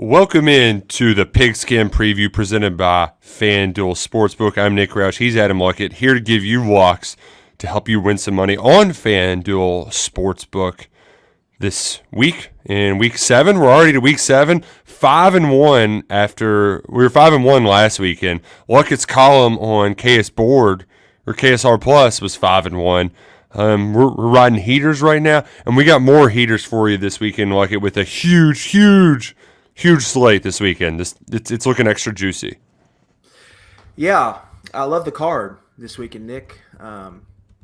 Welcome in to the Pigskin Preview presented by FanDuel Sportsbook. I'm Nick Roush. He's Adam Luckett, here to give you locks to help you win some money on FanDuel Sportsbook this week. In week 7, we're already to week 7, 5-1 after we were 5-1 last weekend. Luckett's column on KS Board or KSR Plus was 5-1. We're riding heaters right now, and we got more heaters for you this weekend, Luckett, with a huge slate this weekend. It's looking extra juicy. Yeah, I love the card this weekend, Nick. I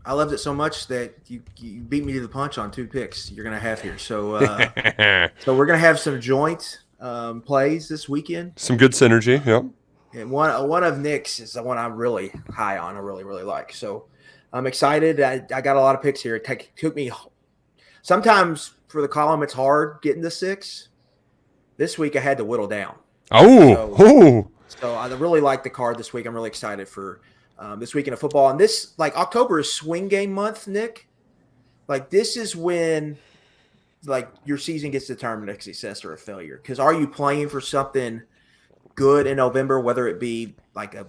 loved it so much that you beat me to the punch on 2 picks you're going to have here. So so we're going to have some joint plays this weekend. Some good synergy, yep. And one of Nick's is the one I'm really high on. I really like. So I'm excited. I got a lot of picks here. It took me – sometimes for the column it's hard getting to 6. This week I had to whittle down. So I really like the card this week. I'm really excited for this weekend of football. And this, October is swing game month, Nick. This is when, your season gets determined a success or a failure. Because are you playing for something good in November, whether it be a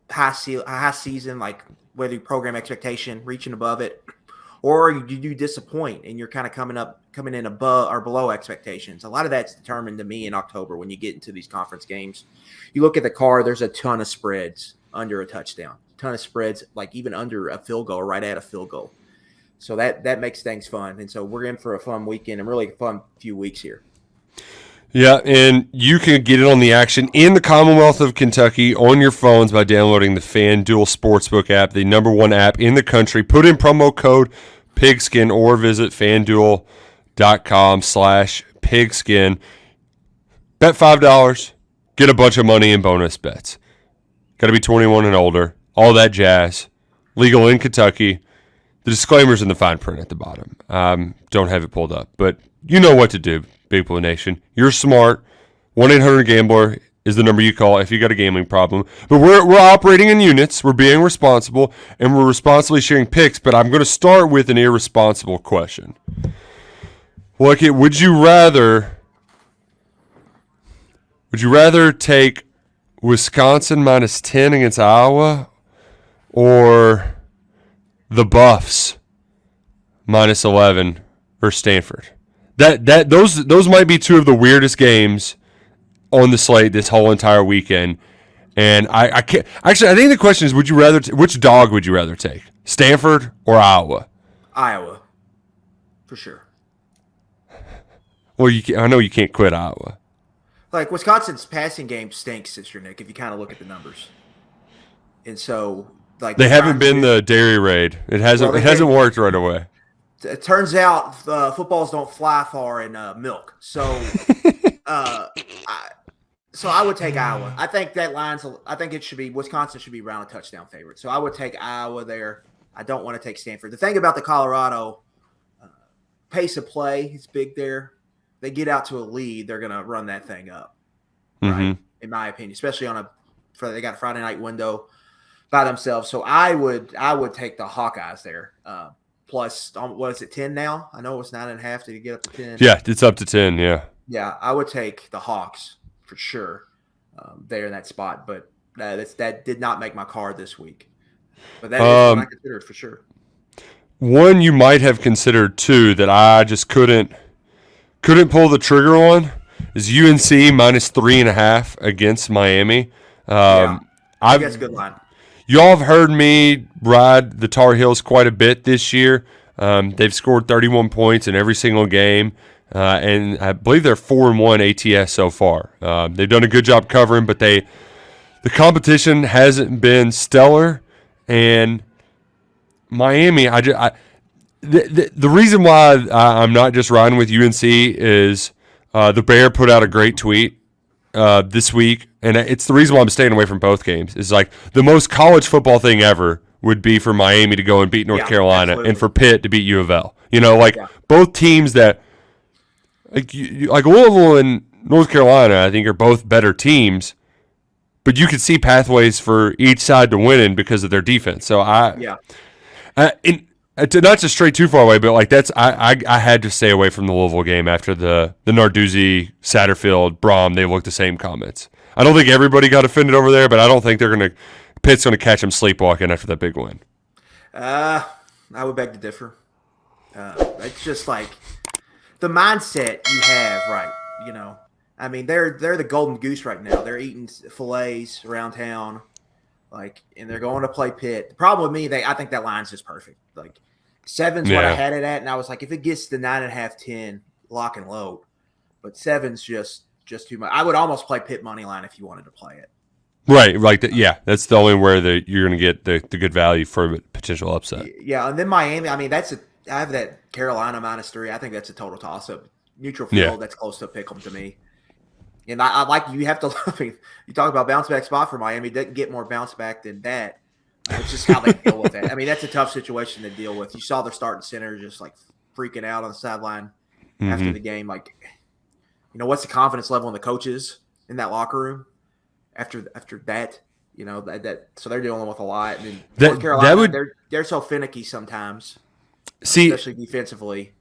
high season, whether you program expectation, reaching above it, or you do disappoint and you're kind of coming in above or below expectations. A lot of that's determined to me in October when you get into these conference games. You look at the card, there's a ton of spreads under a touchdown, ton of spreads, even under a field goal or right at a field goal. So that makes things fun. And so we're in for a fun weekend and really a fun few weeks here. Yeah, and you can get in on the action in the Commonwealth of Kentucky on your phones by downloading the FanDuel Sportsbook app, the #1 app in the country. Put in promo code Pigskin or visit FanDuel.com/Pigskin. Bet $5, get a bunch of money in bonus bets. Got to be 21 and older, all that jazz. Legal in Kentucky. The disclaimer's in the fine print at the bottom. Don't have it pulled up, but you know what to do. Big Blue Nation. You're smart. 1-800-GAMBLER is the number you call if you got a gambling problem. But we're operating in units. We're being responsible, and we're responsibly sharing picks. But I'm going to start with an irresponsible question. Luckett, would you rather take Wisconsin -10 against Iowa or the Buffs -11 versus Stanford? Those might be 2 of the weirdest games on the slate this whole entire weekend, and I can't actually. I think the question is: which dog would you rather take, Stanford or Iowa? Iowa, for sure. Well, I know you can't quit Iowa. Wisconsin's passing game stinks this year, Nick. If you kind of look at the numbers, and so they haven't been the dairy raid. It hasn't worked right away. It turns out footballs don't fly far in milk. So I would take Iowa. I think it should be Wisconsin should be around a touchdown favorite. So I would take Iowa there. I don't want to take Stanford. The thing about the Colorado pace of play is big there. They get out to a lead, they're going to run that thing up, right? In my opinion, especially they got a Friday night window by themselves. So I would take the Hawkeyes there. Plus, what is it, 10 now? I know it was 9.5. Did you get up to 10? Yeah, it's up to 10, yeah. Yeah, I would take the Hawks for sure there in that spot. But that did not make my card this week. But that is one I considered for sure. One you might have considered, too, that I just couldn't pull the trigger on is UNC -3.5 against Miami. I think that's a good line. Y'all have heard me ride the Tar Heels quite a bit this year. They've scored 31 points in every single game, and I believe they're 4-1 ATS so far. They've done a good job covering, but the competition hasn't been stellar. And Miami, the reason why I'm not just riding with UNC is the Bear put out a great tweet this week, and it's the reason why I'm staying away from both games. It's the most college football thing ever would be for Miami to go and beat North Carolina, absolutely, and for Pitt to beat U of L. Both teams that like Louisville and North Carolina, I think, are both better teams, but you could see pathways for each side to winning because of their defense. So not to stray too far away, but like I had to stay away from the Louisville game after the Narduzzi, Satterfield, Braum. They looked the same comments. I don't think everybody got offended over there, but I don't think Pitt's gonna catch them sleepwalking after that big win. I would beg to differ. It's just like the mindset you have, right? You know, I mean, they're the golden goose right now. They're eating fillets around town, like, and they're going to play Pitt. The problem with me, I think that line's just perfect. Like 7's what I had it at, and I was like, if it gets to 9.5, 10, lock and load. But 7's just too much. I would almost play Pitt money line if you wanted to play it. Right, like that's the only where you're going to get the good value for a potential upset. Yeah, and then Miami. I mean, I have that Carolina -3. I think that's a total toss-up. Neutral field, that's close to a pick 'em to me. And I like you have to. I mean, you talk about bounce back spot for Miami. Doesn't get more bounce back than that. It's just how they deal with it. I mean, that's a tough situation to deal with. You saw their starting center just like freaking out on the sideline after the game. Like, you know, what's the confidence level in the coaches in that locker room after that? You know that so they're dealing with a lot. And North Carolina, they're so finicky sometimes, especially defensively.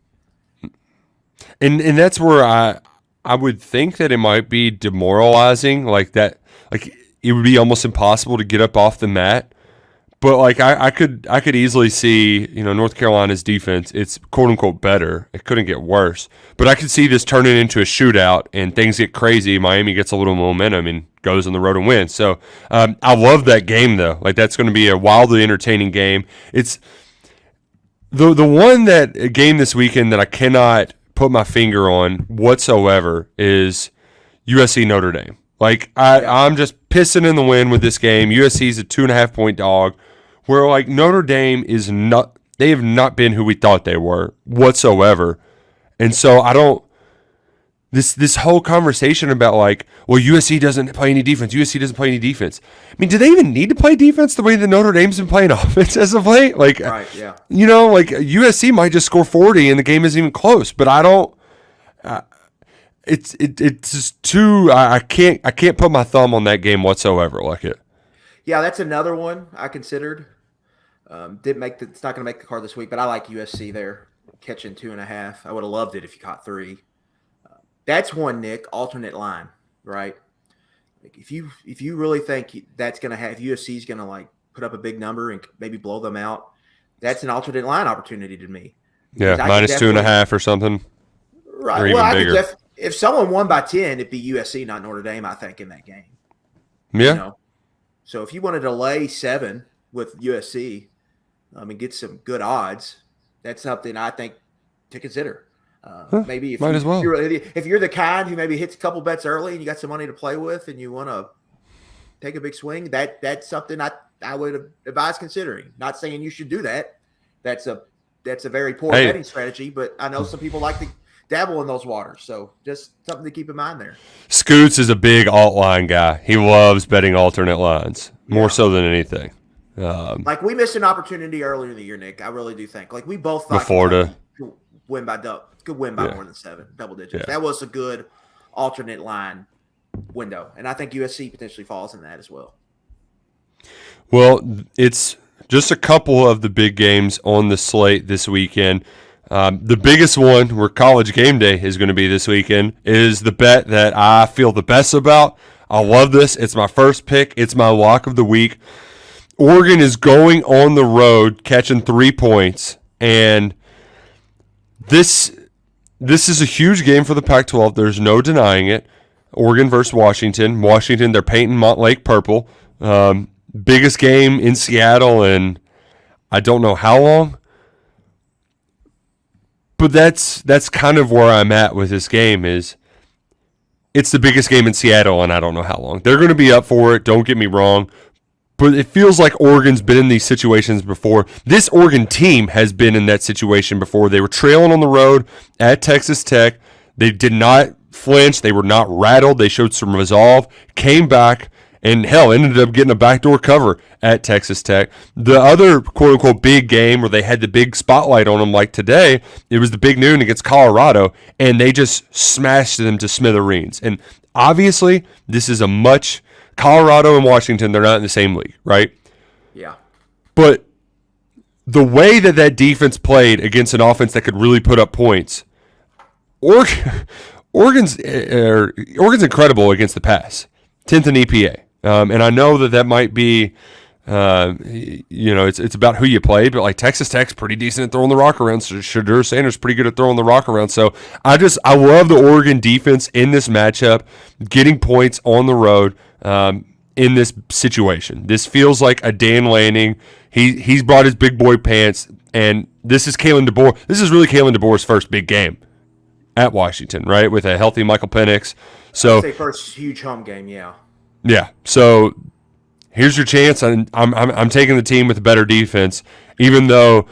And that's where I would think that it might be demoralizing, like that. Like it would be almost impossible to get up off the mat. But like I could easily see, you know, North Carolina's defense, it's quote unquote better. It couldn't get worse. But I could see this turning into a shootout and things get crazy. Miami gets a little momentum and goes on the road and wins. So I love that game though. Like that's going to be a wildly entertaining game. It's the one game this weekend that I cannot put my finger on whatsoever is USC-Notre Dame. Like I'm just pissing in the wind with this game. USC's a 2.5-point dog. Where like Notre Dame is not, they have not been who we thought they were whatsoever. And so I don't, this whole conversation about like, well, USC doesn't play any defense. USC doesn't play any defense. I mean, do they even need to play defense the way that Notre Dame's been playing offense as of late? Like, right, yeah. You know, like USC might just score 40 and the game isn't even close, but I don't, it's just too, I can't put my thumb on that game whatsoever. Like it. Yeah, that's another one I considered. It's not going to make the card this week, but I like USC there catching 2.5. I would have loved it if you caught 3. That's one, Nick, alternate line, right? Like if you really think that's going to have USC is going to like put up a big number and maybe blow them out, that's an alternate line opportunity to me. Yeah, minus 2.5 or something. Right. Or even bigger. If someone won by 10, it'd be USC, not Notre Dame, I think, in that game. Yeah. You know? So if you wanted to lay 7 with USC and get some good odds, that's something I think to consider. Maybe if as well. If you're the kind who maybe hits a couple bets early and you got some money to play with and you want to take a big swing, that's something I would advise considering. Not saying you should do that. That's a very poor betting strategy, but I know some people like to dabble in those waters. So just something to keep in mind there. Scoots is a big alt line guy. He loves betting alternate lines more so than anything. Like we missed an opportunity earlier in the year, Nick. I really do think. Like we both thought Florida could win by more than 7, double digits. Yeah. That was a good alternate line window, and I think USC potentially falls in that as well. Well, it's just a couple of the big games on the slate this weekend. The biggest one where College Game Day is going to be this weekend is the bet that I feel the best about. I love this. It's my first pick. It's my lock of the week. Oregon is going on the road, catching 3 points, and this is a huge game for the Pac-12. There's no denying it. Oregon versus Washington. Washington, they're painting Montlake purple. Biggest game in Seattle in I don't know how long. But that's kind of where I'm at with this game is it's the biggest game in Seattle and I don't know how long. They're going to be up for it, don't get me wrong. But it feels like Oregon's been in these situations before. This Oregon team has been in that situation before. They were trailing on the road at Texas Tech. They did not flinch. They were not rattled. They showed some resolve, came back, and hell, ended up getting a backdoor cover at Texas Tech. The other quote-unquote big game where they had the big spotlight on them like today, it was the big noon against Colorado, and they just smashed them to smithereens. And obviously, this is a much – Colorado and Washington, they're not in the same league, right? Yeah. But the way that defense played against an offense that could really put up points, Oregon's incredible against the pass, 10th in EPA. And I know that might be, it's about who you play, but like Texas Tech's pretty decent at throwing the rock around. So Shadur Sanders pretty good at throwing the rock around. So I love the Oregon defense in this matchup, getting points on the road in this situation. This feels like a Dan Lanning. He's brought his big boy pants, and this is Kalen DeBoer. This is really Kalen DeBoer's first big game at Washington, right? With a healthy Michael Penix. So I'd say first huge home game, yeah. Yeah. So here's your chance. I'm taking the team with a better defense, even though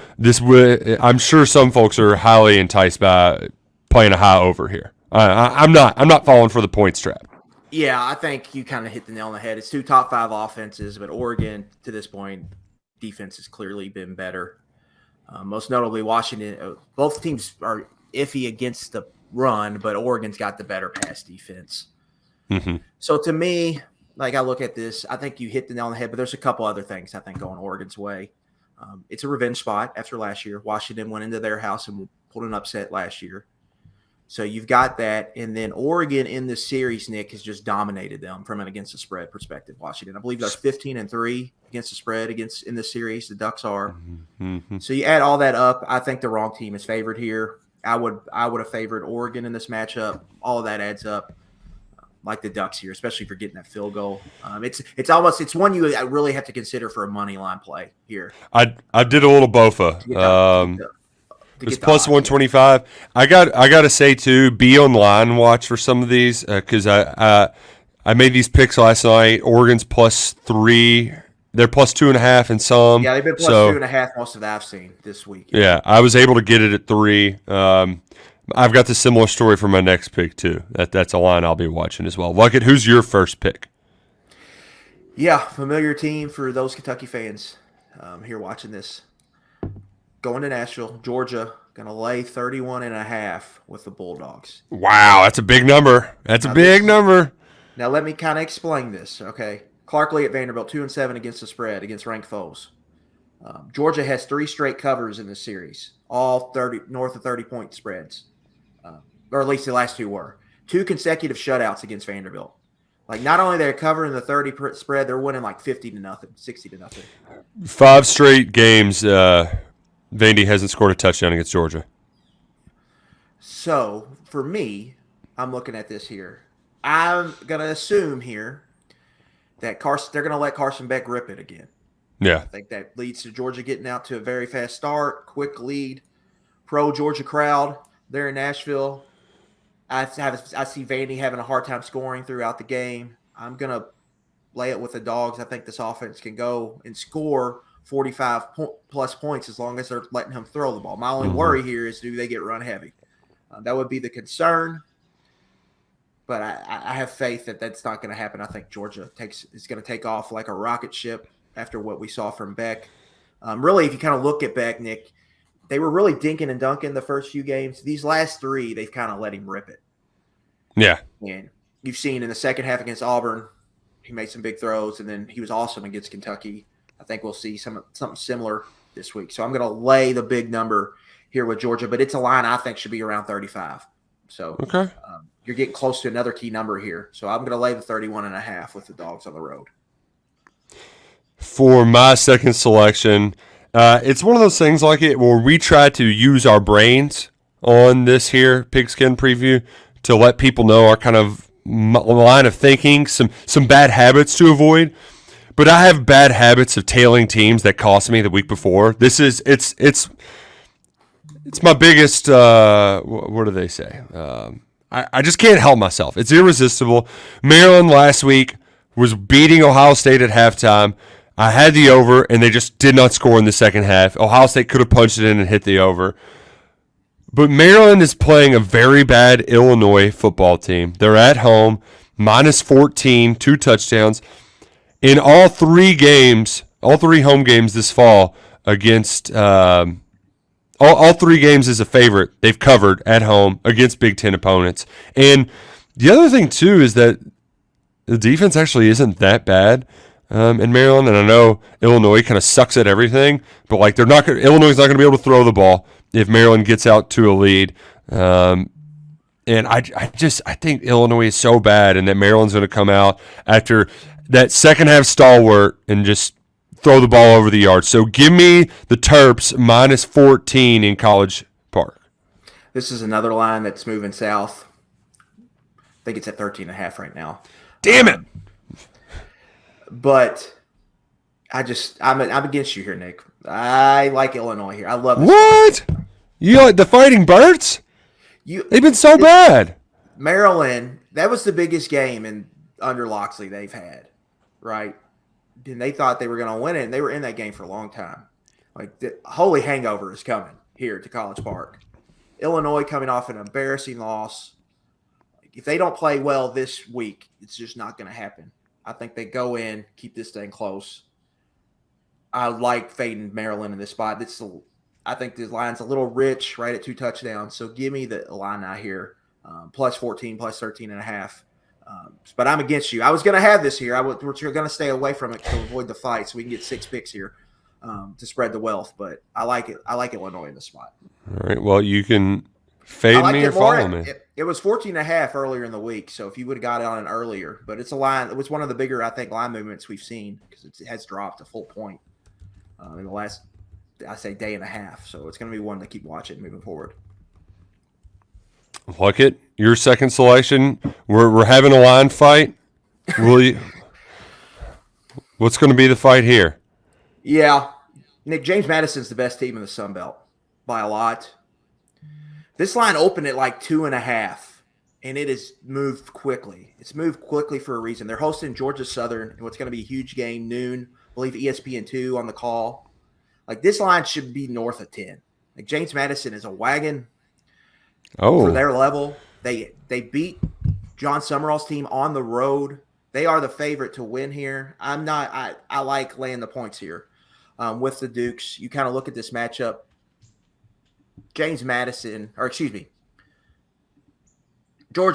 I'm sure some folks are highly enticed by playing a high over here. I'm not falling for the points trap. Yeah, I think you kind of hit the nail on the head. It's 2 top 5 offenses, but Oregon, to this point, defense has clearly been better. Most notably, Washington. Both teams are iffy against the run, but Oregon's got the better pass defense. Mm-hmm. So to me, like I look at this, I think you hit the nail on the head, but there's a couple other things I think going Oregon's way. It's a revenge spot after last year. Washington went into their house and pulled an upset last year. So you've got that. And then Oregon in this series, Nick, has just dominated them from an against the spread perspective. Washington, I believe they're 15-3 against the spread in this series. The Ducks are. Mm-hmm. So you add all that up, I think the wrong team is favored here. I would have favored Oregon in this matchup. All of that adds up. Like the Ducks here, especially for getting that field goal. It's one you really have to consider for a money line play here. I did a little BOFA. It's plus 125. I got to say too, be online watch for some of these because I made these picks last night. Oregon's +3. They're +2.5 in some. Yeah, they've been +2.5 most of that I've seen this week. Yeah, I was able to get it at 3. I've got the similar story for my next pick too. That's a line I'll be watching as well. Luckett, who's your first pick? Yeah, familiar team for those Kentucky fans here watching this. Going to Nashville, Georgia, going to lay 31.5 with the Bulldogs. Wow, that's a big number. That's a big number. Now let me kind of explain this, okay? Clark Lee at Vanderbilt, 2-7 against the spread against ranked foes. Georgia has 3 straight covers in this series, all north of 30-point spreads. Or at least the last 2 were. 2 consecutive shutouts against Vanderbilt. Like, not only they're covering the 30 spread, they're winning like 50-0, 60-0. 5 straight games, Vandy hasn't scored a touchdown against Georgia. So, for me, I'm looking at this here. I'm going to assume here that they're going to let Carson Beck rip it again. Yeah. I think that leads to Georgia getting out to a very fast start, quick lead, pro-Georgia crowd there in Nashville. I see Vandy having a hard time scoring throughout the game. I'm going to lay it with the Dogs. I think this offense can go and score 45-plus points as long as they're letting him throw the ball. My only worry here is do they get run heavy? That would be the concern. But I have faith that that's not going to happen. I think Georgia is going to take off like a rocket ship after what we saw from Beck. Really, if you kind of look at Beck, Nick, they were really dinking and dunking the first few games. These last 3, they've kind of let him rip it. Yeah. And you've seen in the second half against Auburn, he made some big throws, and then he was awesome against Kentucky. I think we'll see something similar this week. So I'm going to lay the big number here with Georgia, but it's a line I think should be around 35. So okay. You're getting close to another key number here. So I'm going to lay the 31.5 with the Dogs on the road. For my second selection, it's one of those things like it where we try to use our brains on this here Pigskin Preview to let people know our kind of line of thinking, some bad habits to avoid. But I have bad habits of tailing teams that cost me the week before. It's my biggest. What do they say? I just can't help myself. It's irresistible. Maryland last week was beating Ohio State at halftime. I had the over, and they just did not score in the second half. Ohio State could have punched it in and hit the over. But Maryland is playing a very bad Illinois football team. They're at home, -14, 2 touchdowns. In all 3 games, all 3 home games this fall against all 3 games as a favorite, they've covered at home against Big Ten opponents. And the other thing, too, is that the defense actually isn't that bad. in Maryland, and I know Illinois kind of sucks at everything, but like Illinois is not going to be able to throw the ball if Maryland gets out to a lead. And I think Illinois is so bad, and that Maryland's going to come out after that second half stalwart and just throw the ball over the yard. So give me the Terps minus 14 in College Park. This is another line that's moving south. I think it's at 13.5 right now. Damn it! But I'm against you here, Nick. I like Illinois here. I love this. What? You like the Fighting Birds? They've been so bad. Maryland, that was the biggest game under Loxley they've had, right? And they thought they were going to win it, and they were in that game for a long time. Like, the holy hangover is coming here to College Park. Illinois coming off an embarrassing loss. If they don't play well this week, it's just not going to happen. I think they go in, keep this thing close. I like fading Maryland in this spot. I think the line's a little rich, right at 2 touchdowns. So give me the Illini here, plus 14, plus 13.5. But I'm against you. I was going to have this here. We're going to stay away from it to avoid the fight, so we can get 6 picks here to spread the wealth. But I like it. I like Illinois in this spot. All right. Well, you can fade me or follow me. It was 14.5 earlier in the week, so if you would have got it on it earlier. But it's a line. It was one of the bigger, I think, line movements we've seen because it has dropped a full point in the last, I say, day and a half. So it's going to be one to keep watching moving forward. Luckett, your second selection. We're having a line fight. Will you? What's going to be the fight here? Yeah, Nick, James Madison's the best team in the Sun Belt by a lot. This line opened at like 2.5, and it has moved quickly. It's moved quickly for a reason. They're hosting Georgia Southern in what's going to be a huge game, noon. I believe ESPN2 on the call. Like, this line should be north of 10. Like, James Madison is a wagon for their level. They beat John Summerall's team on the road. They are the favorite to win here. I like laying the points here with the Dukes. You kind of look at this matchup. Georgia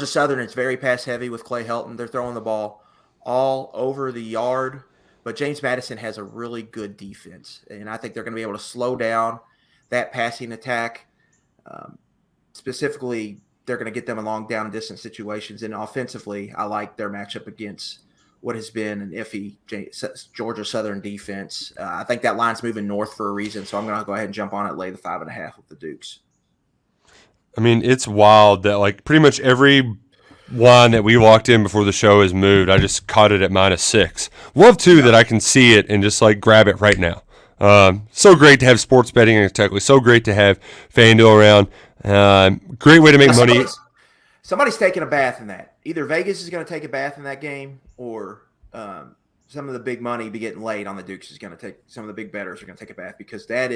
Southern is very pass heavy with Clay Helton. They're throwing the ball all over the yard, but James Madison has a really good defense, and I think they're going to be able to slow down that passing attack. Specifically, they're going to get them in long down and distance situations, and offensively, I like their matchup against what has been an iffy Georgia Southern defense. I think that line's moving north for a reason, so I'm going to go ahead and jump on it, lay the 5.5 with the Dukes. I mean, it's wild that like pretty much every line that we walked in before the show has moved. I just caught it at -6. Love too that I can see it and just like grab it right now. So great to have sports betting in Kentucky. So great to have FanDuel around. Great way to make money. Somebody's taking a bath in that. Either Vegas is going to take a bath in that game, or some of the big money be getting laid on the Dukes is going to take. Some of the big bettors are going to take a bath because that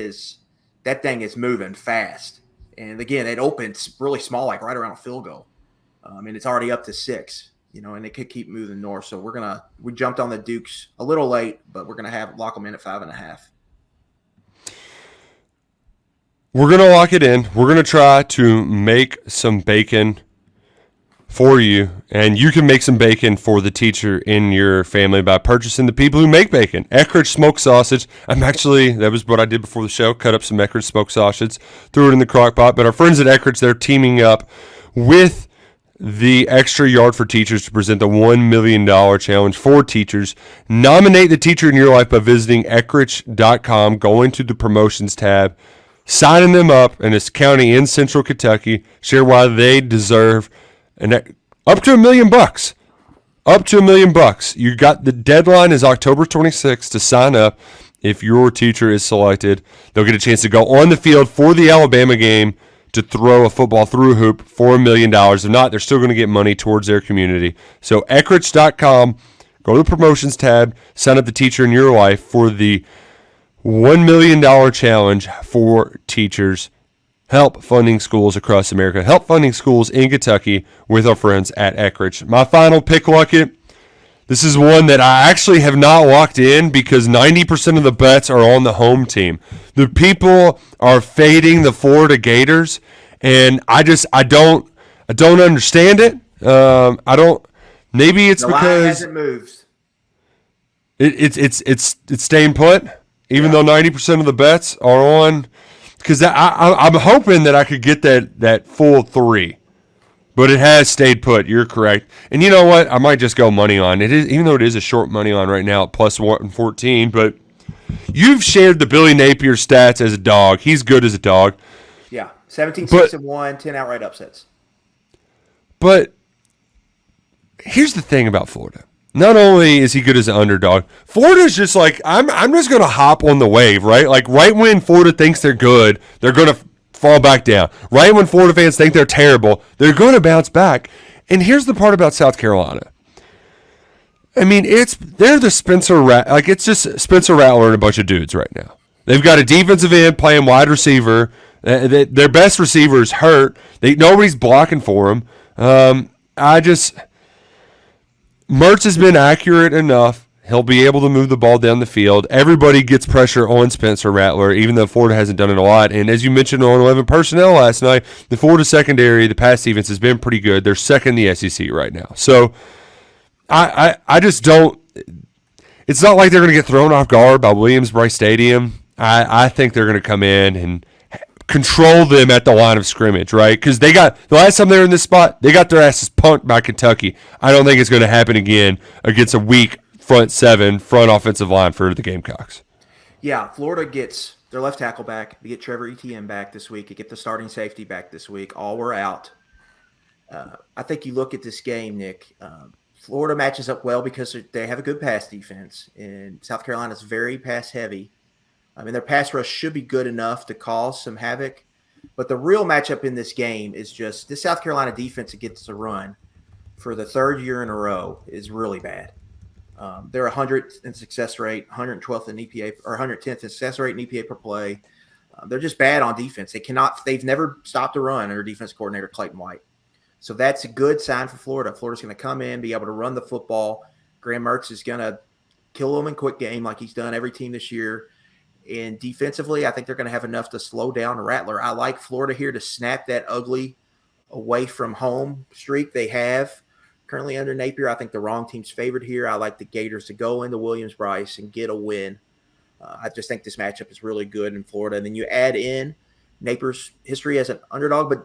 thing is moving fast. And again, it opened really small, like right around a field goal. And it's already up to 6. And it could keep moving north. So we jumped on the Dukes a little late, but we're gonna lock them in at 5.5. We're gonna lock it in. We're gonna try to make some bacon for you, and you can make some bacon for the teacher in your family by purchasing the people who make bacon. Eckrich smoked sausage. That was what I did before the show, cut up some Eckrich smoked sausage, threw it in the crock pot. But our friends at Eckrich, they're teaming up with the Extra Yard for Teachers to present the $1 million challenge for teachers. Nominate the teacher in your life by visiting Eckrich.com, going to the promotions tab, signing them up in this county in Central Kentucky. Share why they deserve up to $1 million. Up to $1 million. You got the deadline is October 26th to sign up. If your teacher is selected, they'll get a chance to go on the field for the Alabama game to throw a football through a hoop for $1 million. If not, they're still going to get money towards their community. So Eckrich.com, go to the promotions tab, sign up the teacher in your life for the $1 million challenge for teachers. Help funding schools across America. Help funding schools in Kentucky with our friends at Eckrich. My final pick, Luckett. This is one that I actually have not locked in because 90% of the bets are on the home team. The people are fading the Florida Gators, and I don't understand it. Maybe it's the because line hasn't moved. It's staying put, even though 90% of the bets are on. Because I'm hoping that I could get that full 3. But it has stayed put. You're correct. And you know what? I might just go money on it. Even though it is a short money on right now at plus 114. But you've shared the Billy Napier stats as a dog. He's good as a dog. Yeah, 17-6-1, 10 outright upsets. But here's the thing about Florida. Not only is he good as an underdog, Florida's just like, I'm just going to hop on the wave, right? Like right when Florida thinks they're good, they're going to fall back down. Right when Florida fans think they're terrible, they're going to bounce back. And here's the part about South Carolina. I mean, they're the it's just Spencer Rattler and a bunch of dudes right now. They've got a defensive end playing wide receiver. Their best receiver is hurt. Nobody's blocking for him. Mertz has been accurate enough. He'll be able to move the ball down the field. Everybody gets pressure on Spencer Rattler, even though Florida hasn't done it a lot. And as you mentioned on 11 Personnel last night, the Florida secondary, the pass defense has been pretty good. They're second in the SEC right now. So I just don't – it's not like they're going to get thrown off guard by Williams-Brice Stadium. I think they're going to come in and control them at the line of scrimmage, right? Because the last time they were in this spot, they got their asses punked by Kentucky. I don't think it's going to happen again against a weak front offensive line for the Gamecocks. Yeah, Florida gets their left tackle back. They get Trevor Etienne back this week. They get the starting safety back this week. All were out. I think you look at this game, Nick. Florida matches up well because they have a good pass defense, and South Carolina's very pass heavy. I mean, their pass rush should be good enough to cause some havoc. But the real matchup in this game is just this South Carolina defense that gets to run for the third year in a row is really bad. They're 100th in success rate, 112th in EPA, or 110th in success rate in EPA per play. They're just bad on defense. They've never stopped a run under defense coordinator Clayton White. So that's a good sign for Florida. Florida's going to come in, be able to run the football. Graham Mertz is going to kill them in quick game like he's done every team this year. And defensively, I think they're going to have enough to slow down Rattler. I like Florida here to snap that ugly away from home streak they have currently under Napier. I think the wrong team's favored here. I like the Gators to go into Williams-Brice and get a win. I just think this matchup is really good in Florida. And then you add in Napier's history as an underdog, but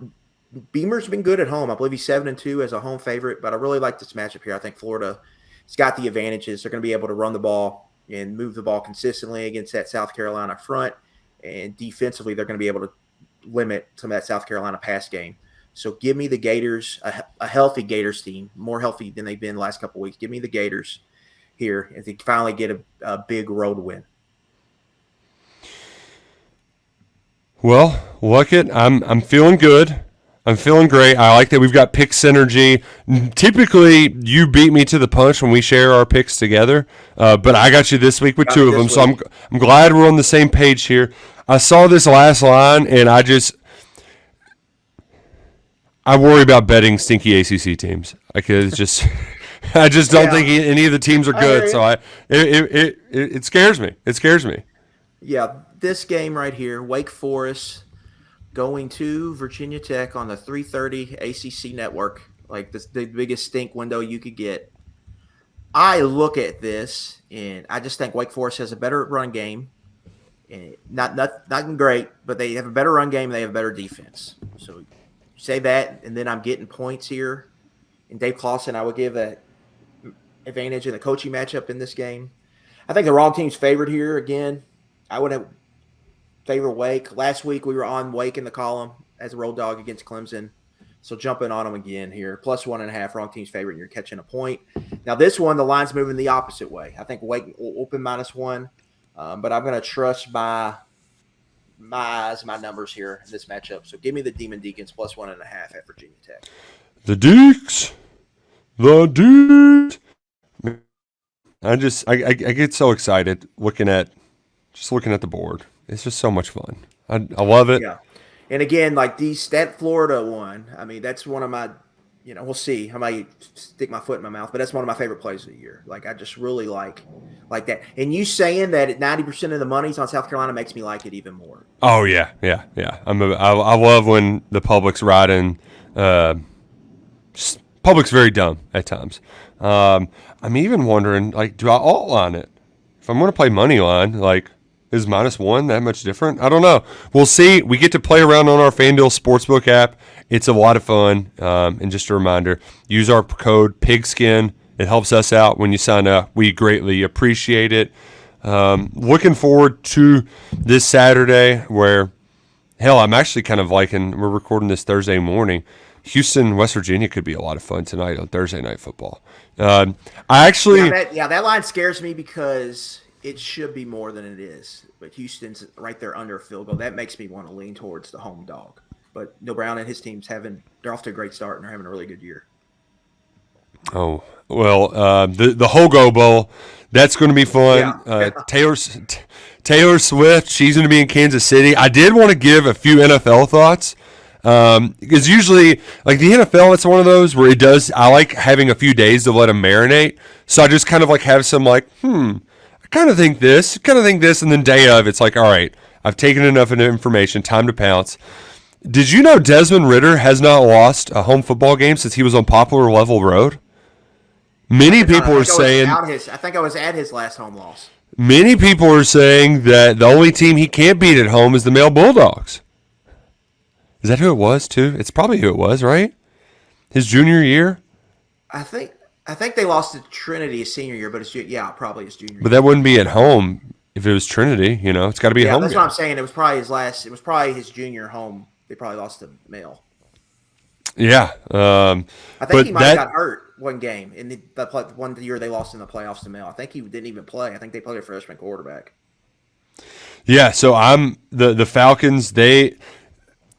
Beamer's been good at home. I believe he's 7-2 as a home favorite, but I really like this matchup here. I think Florida has got the advantages. They're going to be able to run the ball and move the ball consistently against that South Carolina front. And defensively, they're going to be able to limit some of that South Carolina pass game. So give me the Gators, a healthy Gators team, more healthy than they've been the last couple of weeks. Give me the Gators here if they finally get a big road win. Well, Luckett, I'm feeling good. I'm feeling great. I like that we've got pick synergy. Typically, you beat me to the punch when we share our picks together, but I got you this week with two of them, so I'm glad we're on the same page here. I saw this last line, and I worry about betting stinky ACC teams. I just don't think any of the teams are good. So it scares me. It scares me. Yeah, this game right here, Wake Forest going to Virginia Tech on the 3:30 ACC network, like the biggest stink window you could get. I look at this, and I just think Wake Forest has a better run game. And not great, but they have a better run game and they have a better defense. So say that, and then I'm getting points here. And Dave Clawson, I would give an advantage in the coaching matchup in this game. I think the wrong team's favored here again. I would have favor Wake. Last week we were on Wake in the column as a road dog against Clemson. So jumping on them again here. Plus 1.5, wrong team's favorite, and you're catching a point. Now this one, the line's moving the opposite way. I think Wake will open -1. But I'm going to trust my eyes, my numbers here in this matchup. So give me the Demon Deacons plus 1.5 at Virginia Tech. The Deeks. I get so excited looking at the board. It's just so much fun. I love it. Yeah. And again, like that Florida one, I mean, that's one of my, we'll see. I might stick my foot in my mouth, but that's one of my favorite plays of the year. Like, I just really like that. And you saying that at 90% of the money's on South Carolina makes me like it even more. Oh, yeah. I love when the public's riding. Public's very dumb at times. I'm even wondering, like, do I alt line it? if I'm going to play money line, like, is -1 that much different? I don't know. We'll see. We get to play around on our FanDuel Sportsbook app. It's a lot of fun. And just a reminder, use our code PIGSKIN. It helps us out when you sign up. We greatly appreciate it. Looking forward to this Saturday where, hell, I'm actually kind of liking, we're recording this Thursday morning. Houston, West Virginia could be a lot of fun tonight on Thursday Night Football. That line scares me because it should be more than it is. But Houston's right there under a field goal. That makes me want to lean towards the home dog. But Neil Brown and his team's they're off to a great start and they're having a really good year. Oh, well, the Hogo Bowl, that's going to be fun. Yeah. Taylor Swift, she's going to be in Kansas City. I did want to give a few NFL thoughts. Because usually, like the NFL, it's one of those where I like having a few days to let them marinate. So I just kind of like have some like, I kind of think this, and then day of, it's like, all right, I've taken enough information, time to pounce. Did you know Desmond Ridder has not lost a home football game since he was on Poplar Level Road? Many people are saying, I think I was at his last home loss. Many people are saying that the only team he can't beat at home is the Male Bulldogs. Is that who it was too? It's probably who it was, right? His junior year? I think they lost to Trinity his senior year, but probably his junior year. But that wouldn't be at home if it was Trinity, It's got to be at home. That's what I'm saying. It was probably his junior home. They probably lost to Male. Yeah. I think he might have got hurt one game in the one year they lost in the playoffs to Male. I think he didn't even play. I think they played a freshman quarterback. Yeah, so the Falcons, the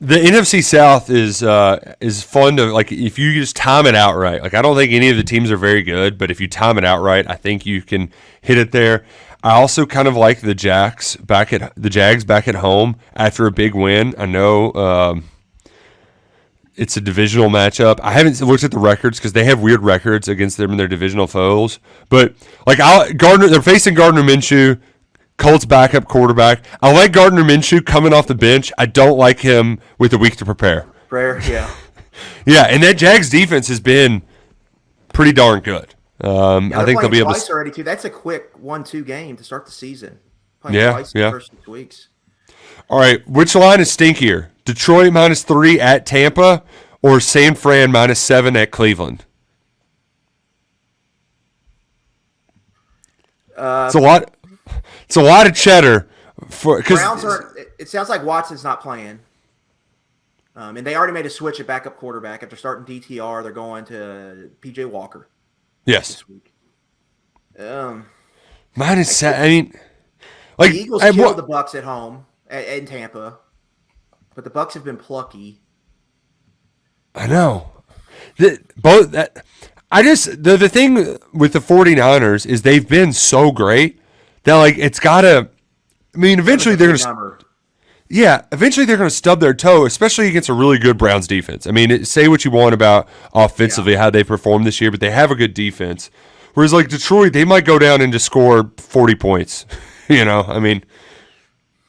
NFC South is fun to, like, if you just time it out right. Like, I don't think any of the teams are very good, but if you time it out right, I think you can hit it there. I also kind of like the Jags back at home after a big win. I know it's a divisional matchup. I haven't looked at the records because they have weird records against them and their divisional foes. But like they're facing Gardner Minshew, Colts backup quarterback. I like Gardner Minshew coming off the bench. I don't like him with a week to prepare. Yeah. Yeah, and that Jags defense has been pretty darn good. I think they'll be able to already too. That's a quick 1-2 game to start the season. Twice in the first 6 weeks. All right, which line is stinkier? Detroit -3 at Tampa or San Fran -7 at Cleveland? It's a lot. It's a lot of cheddar. Browns are. It sounds like Watson's not playing, and they already made a switch at backup quarterback after starting DTR. They're going to PJ Walker. Yes. This week. -7. I mean, like the Eagles killed the Bucs at home in Tampa, but the Bucs have been plucky. I know. The thing with the 49ers is they've been so great that, like, it's got to – I mean, eventually they're going to – yeah, eventually they're going to stub their toe, especially against a really good Browns defense. I mean, say what you want about offensively, how they performed this year, but they have a good defense. Whereas, like, Detroit, they might go down and just score 40 points. I mean,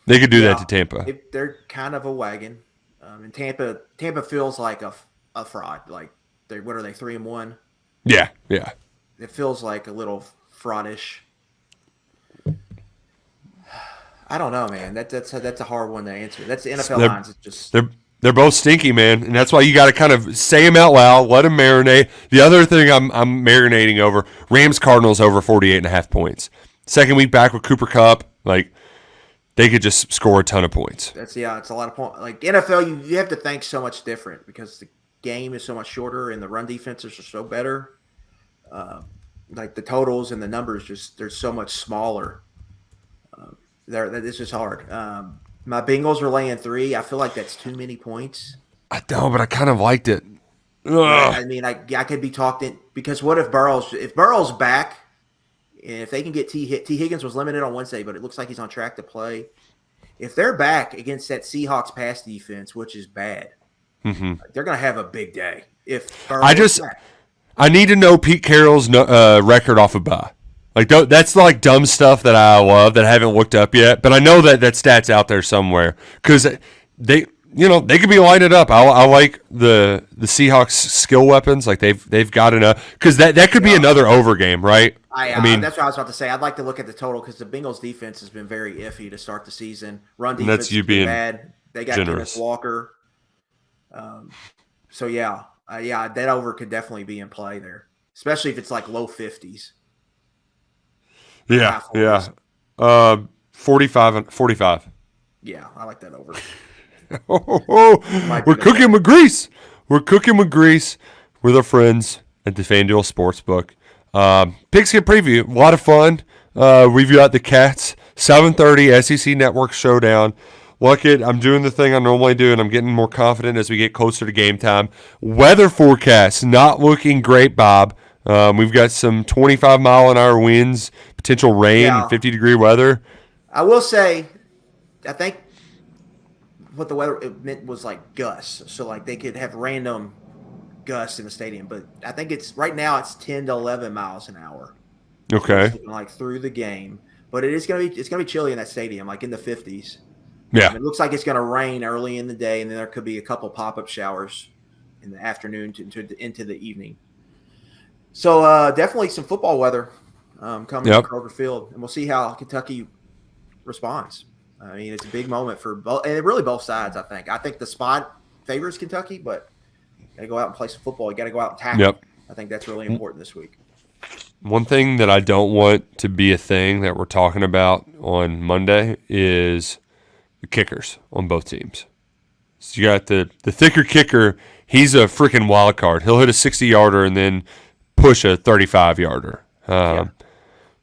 they could do that to Tampa. They're kind of a wagon. And Tampa feels like a fraud. Like, what are they, 3-1? Yeah. It feels like a little fraudish. I don't know, man. That's a hard one to answer. That's the NFL lines. It's just they're both stinky, man, and that's why you got to kind of say them out loud, let them marinate. The other thing I'm marinating over: Rams Cardinals over 48.5 points. Second week back with Cooper Kupp, like they could just score a ton of points. It's a lot of points. Like NFL, you have to think so much different because the game is so much shorter and the run defenses are so better. Like the totals and the numbers they're so much smaller. This is hard. My Bengals are laying 3. I feel like that's too many points. I don't, but I kind of liked it. I mean, I could be talked in because what if Burrow's back, and if they can get T Higgins was limited on Wednesday, but it looks like he's on track to play. If they're back against that Seahawks pass defense, which is bad, they're going to have a big day. If Burrow's back. I need to know Pete Carroll's record off of bye. Like that's like dumb stuff that I love that I haven't looked up yet, but I know that stat's out there somewhere because they could be lining up. I like the Seahawks skill weapons, like they've got enough because that could be another over game, right? I mean, that's what I was about to say. I'd like to look at the total because the Bengals defense has been very iffy to start the season. Run defense that's you being bad. They got generous. Kenneth Walker. So that over could definitely be in play there, especially if it's like low 50s. Yeah. 45. Yeah, I like that over. We're cooking with grease. We're cooking with grease with our friends at the FanDuel Sportsbook. Pigskin Preview, a lot of fun. We've got the Cats, 7:30 SEC Network Showdown. Luckett, I'm doing the thing I normally do, and I'm getting more confident as we get closer to game time. Weather forecast, not looking great, Bob. We've got some 25-mile-an-hour winds, potential rain, 50-degree weather. I will say, I think what the weather it meant was like gusts. So, like, they could have random gusts in the stadium. But I think right now it's 10 to 11 miles an hour. Okay. So like through the game. But it's gonna be chilly in that stadium, like in the 50s. Yeah. It looks like it's going to rain early in the day, and then there could be a couple pop-up showers in the afternoon into the evening. So definitely some football weather coming to Kroger Field, and we'll see how Kentucky responds. I mean, it's a big moment for both, and really both sides. I think the spot favors Kentucky, but you got to go out and play some football. You got to go out and tackle. Yep. I think that's really important this week. One thing that I don't want to be a thing that we're talking about on Monday is the kickers on both teams. So you got the thicker kicker. He's a freaking wild card. He'll hit a 60-yarder and then push a 35-yarder.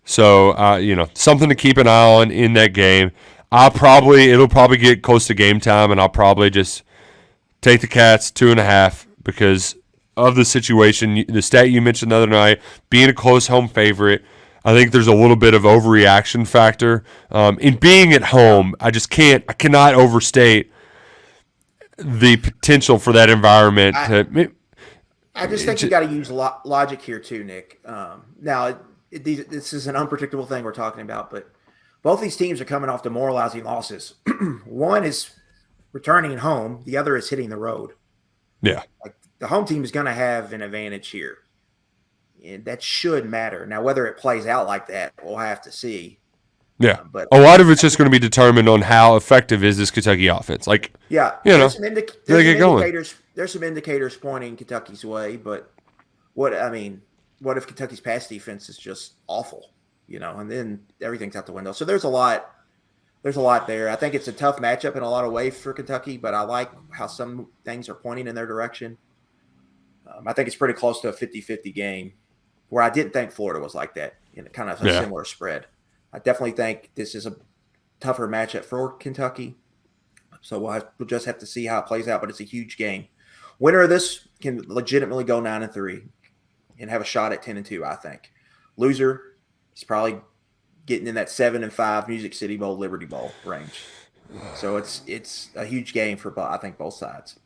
So, something to keep an eye on in that game. It'll probably get close to game time, and I'll probably just take the Cats 2.5 because of the situation. The stat you mentioned the other night, being a close home favorite, I think there's a little bit of overreaction factor. In being at home, I cannot overstate the potential for that environment. I just think you got to use logic here too, Nick. Now, this is an unpredictable thing we're talking about, but both these teams are coming off demoralizing losses. One is returning home. The other is hitting the road. Yeah. Like the home team is going to have an advantage here. And that should matter. Now, whether it plays out like that, we'll have to see. Yeah, but a lot of it's just going to be determined on how effective is this Kentucky offense. Like, there's some indicators pointing Kentucky's way. But what if Kentucky's pass defense is just awful? And then everything's out the window. So there's a lot there. I think it's a tough matchup in a lot of ways for Kentucky, but I like how some things are pointing in their direction. I think it's pretty close to a 50-50 game, where I didn't think Florida was like that in kind of a similar spread. I definitely think this is a tougher matchup for Kentucky. So we'll just have to see how it plays out, but it's a huge game. Winner of this can legitimately go 9-3 and have a shot at 10-2, I think. Loser is probably getting in that 7-5 Music City Bowl, Liberty Bowl range. So it's a huge game for, I think, both sides.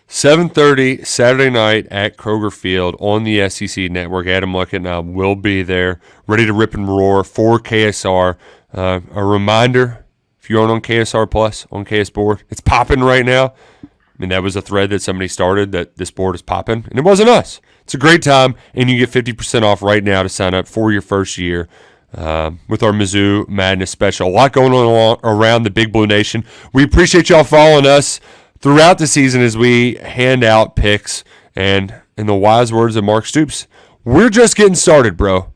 7:30 Saturday night at Kroger Field on the SEC Network. Adam Luckett and I will be there, ready to rip and roar for KSR. A reminder, if you aren't on KSR Plus, on KS Board, it's popping right now. I mean, that was a thread that somebody started, that this board is popping, and it wasn't us. It's a great time, and you get 50% off right now to sign up for your first year with our Mizzou Madness special. A lot going on around the Big Blue Nation. We appreciate y'all following us throughout the season as we hand out picks, and in the wise words of Mark Stoops, we're just getting started, bro.